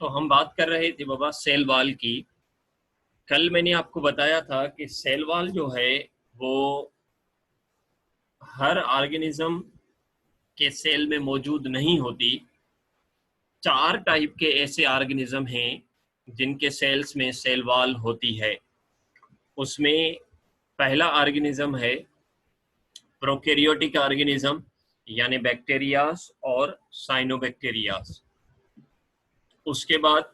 तो हम बात कर रहे थे बाबा सेल वॉल की। कल मैंने आपको बताया था कि सेल वॉल जो है वो हर ऑर्गेनिज्म के सेल में मौजूद नहीं होती। 4 टाइप के ऐसे ऑर्गेनिज्म हैं जिनके सेल्स में सेल वॉल होती है। उसमें पहला ऑर्गेनिज्म है प्रोकैरियोटिक ऑर्गेनिज्म, यानी बैक्टीरियाज और साइनोबैक्टीरियाज। उसके बाद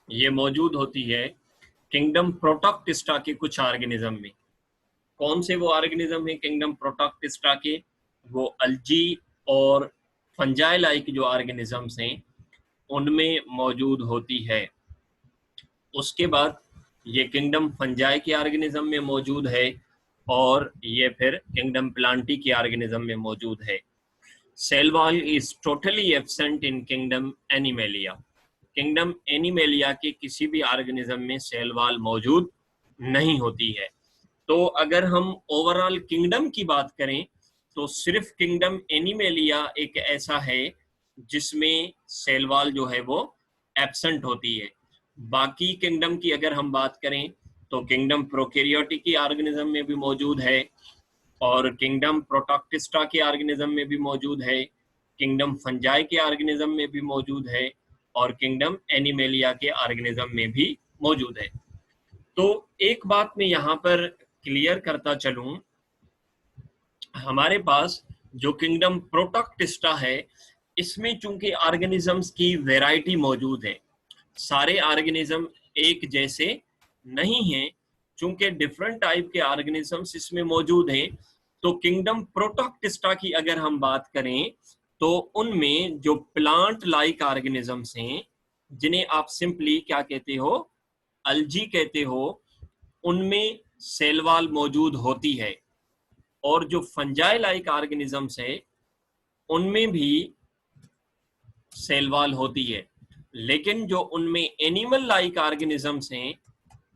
ये मौजूद होती है किंगडम प्रोटोक्टिस्टा के कुछ ऑर्गेनिज्म में। कौन से वो ऑर्गेनिज्म है किंगडम प्रोटोक्टिस्टा के? वो अल्जी और फंजाई लाइक जो ऑर्गेनिजम्स हैं उनमें मौजूद होती है। उसके बाद ये किंगडम फंजाई के ऑर्गेनिज्म में मौजूद है और ये फिर किंगडम प्लांटी के ऑर्गेनिज्म में मौजूद है। Cell wall is totally absent in kingdom Animalia. Kingdom Animalia के किसी भी ऑर्गेनिज्म में सेल वॉल मौजूद नहीं होती है। तो अगर हम ओवरऑल किंगडम की बात करें तो सिर्फ किंगडम एनिमेलिया एक ऐसा है जिसमें सेल वॉल जो है वो एब्सेंट होती है। बाकी किंगडम की अगर हम बात करें तो किंगडम प्रोकैरियोटिक के ऑर्गेनिज्म में भी मौजूद है और किंगडम प्रोटोक्टिस्टा के ऑर्गेनिज्म में भी मौजूद है, किंगडम फंजाई के ऑर्गेनिज्म में भी मौजूद है और किंगडम एनिमेलिया के ऑर्गेनिज्म में भी मौजूद है। तो एक बात मैं यहाँ पर क्लियर करता चलूं, हमारे पास जो किंगडम प्रोटोक्टिस्टा है इसमें चूंकि ऑर्गेनिजम्स की वैरायटी मौजूद है, सारे ऑर्गेनिज्म एक जैसे नहीं हैं, चूंकि डिफरेंट टाइप के ऑर्गेनिजम्स इसमें मौजूद हैं। तो किंगडम प्रोटोक्टिस्टा की अगर हम बात करें तो उनमें जो प्लांट लाइक ऑर्गेनिजम्स हैं जिन्हें आप सिंपली क्या कहते हो, अल्जी कहते हो, उनमें सेल वॉल मौजूद होती है। और जो फंजाई लाइक ऑर्गेनिजम्स है उनमें भी सेल वॉल होती है। लेकिन जो उनमें एनिमल लाइक ऑर्गेनिजम्स हैं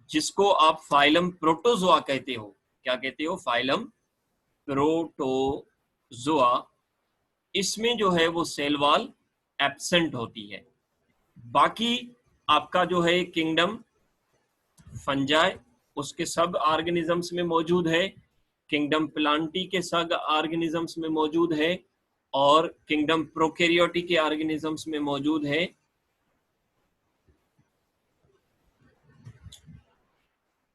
जिसको आप फाइलम प्रोटोजोआ कहते हो, क्या कहते हो? फाइलम प्रोटोजोआ, इसमें जो है वो सेल वॉल एब्सेंट होती है। बाकी आपका जो है किंगडम फंजाई उसके सब ऑर्गेनिजम्स में मौजूद है, किंगडम प्लांटी के सब ऑर्गेनिजम्स में मौजूद है और किंगडम प्रोकैरियोटी के ऑर्गेनिजम्स में मौजूद है।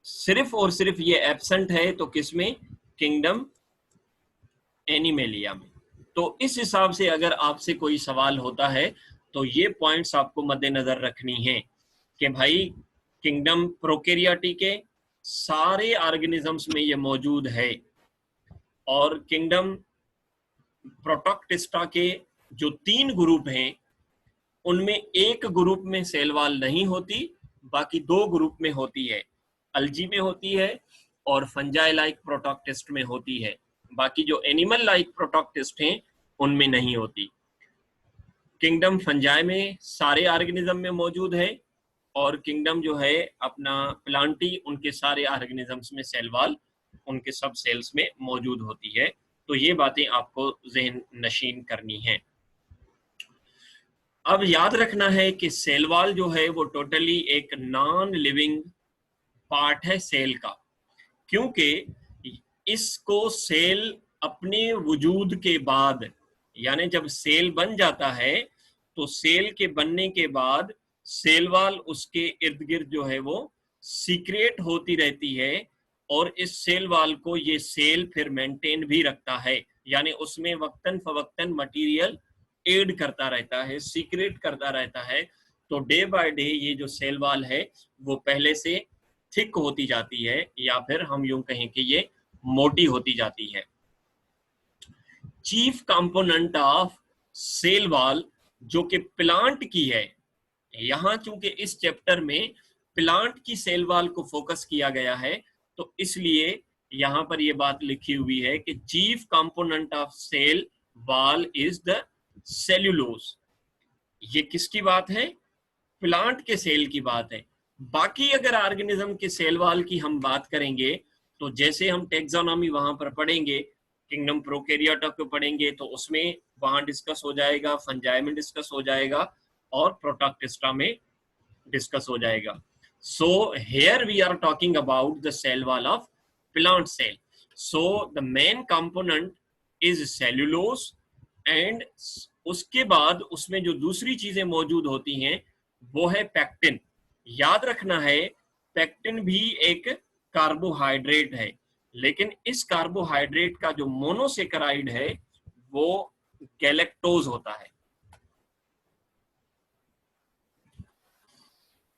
सिर्फ और सिर्फ ये एब्सेंट है तो किसमें? किंगडम एनिमेलिया में। तो इस हिसाब से अगर आपसे कोई सवाल होता है तो ये पॉइंट्स आपको मद्देनजर रखनी है कि भाई किंगडम प्रोकैरियोटी के सारे ऑर्गेनिजम्स में ये मौजूद है और किंगडम प्रोटोक्टिस्टा के जो 3 ग्रुप हैं उनमें एक ग्रुप में सेल वॉल नहीं होती, बाकी 2 ग्रुप में होती है। अल्जी में होती है और फंजाई लाइक प्रोटोक्टिस्ट में होती है। बाकी जो एनिमल लाइक प्रोटोक्टिस्ट हैं उनमें नहीं होती। किंगडम फंजाई में सारे ऑर्गेनिज्म में मौजूद है और किंगडम जो है अपना प्लांटी, उनके सारे ऑर्गेनिजम्स में सेल वॉल उनके सब सेल्स में मौजूद होती है। तो ये बातें आपको ज़हन नशीन करनी है। अब याद रखना है कि सेल वॉल जो है वो टोटली एक नॉन लिविंग पार्ट है सेल का, क्योंकि इसको सेल अपने वजूद के बाद, यानी जब सेल बन जाता है तो सेल के बनने के बाद सेल वॉल उसके इर्द गिर्द जो है वो सीक्रेट होती रहती है और इस सेल वॉल को ये सेल फिर मेंटेन भी रखता है, यानी उसमें वक्तन फवक्तन मटेरियल एड करता रहता है, सीक्रेट करता रहता है। तो डे बाय डे ये जो सेल वॉल है वो पहले से थिक होती जाती है, या फिर हम यूं कहें कि ये मोटी होती जाती है। Chief component of cell wall जो कि प्लांट की है, यहां चूंकि इस चैप्टर में प्लांट की सेल वॉल को फोकस किया गया है तो इसलिए यहां पर यह बात लिखी हुई है कि chief component of cell wall is the cellulose. ये किसकी बात है? प्लांट के सेल की बात है। बाकी अगर ऑर्गेनिज्म के सेल वॉल की हम बात करेंगे तो जैसे हम टेक्सोनॉमी वहां पर पढ़ेंगे, किंगडम प्रोकैरियोटा को पढ़ेंगे तो उसमें वहां डिस्कस हो जाएगा, फंजाई में डिस्कस हो जाएगा और प्रोटोक्टिस्टा में डिस्कस हो जाएगा। So here we are talking about the cell wall of plant cell. So the main component is cellulose, and उसके बाद उसमें जो दूसरी चीजें मौजूद होती हैं वो है पेक्टिन। याद रखना है पेक्टिन भी एक कार्बोहाइड्रेट है, लेकिन इस कार्बोहाइड्रेट का जो मोनोसेकेराइड है वो गैलेक्टोज होता है।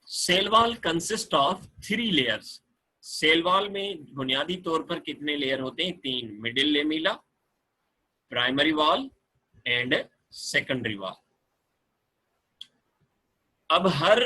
Cell wall consist of 3 layers. Cell wall में बुनियादी तौर पर कितने लेयर होते हैं? 3। Middle lamella, primary wall and secondary wall. अब हर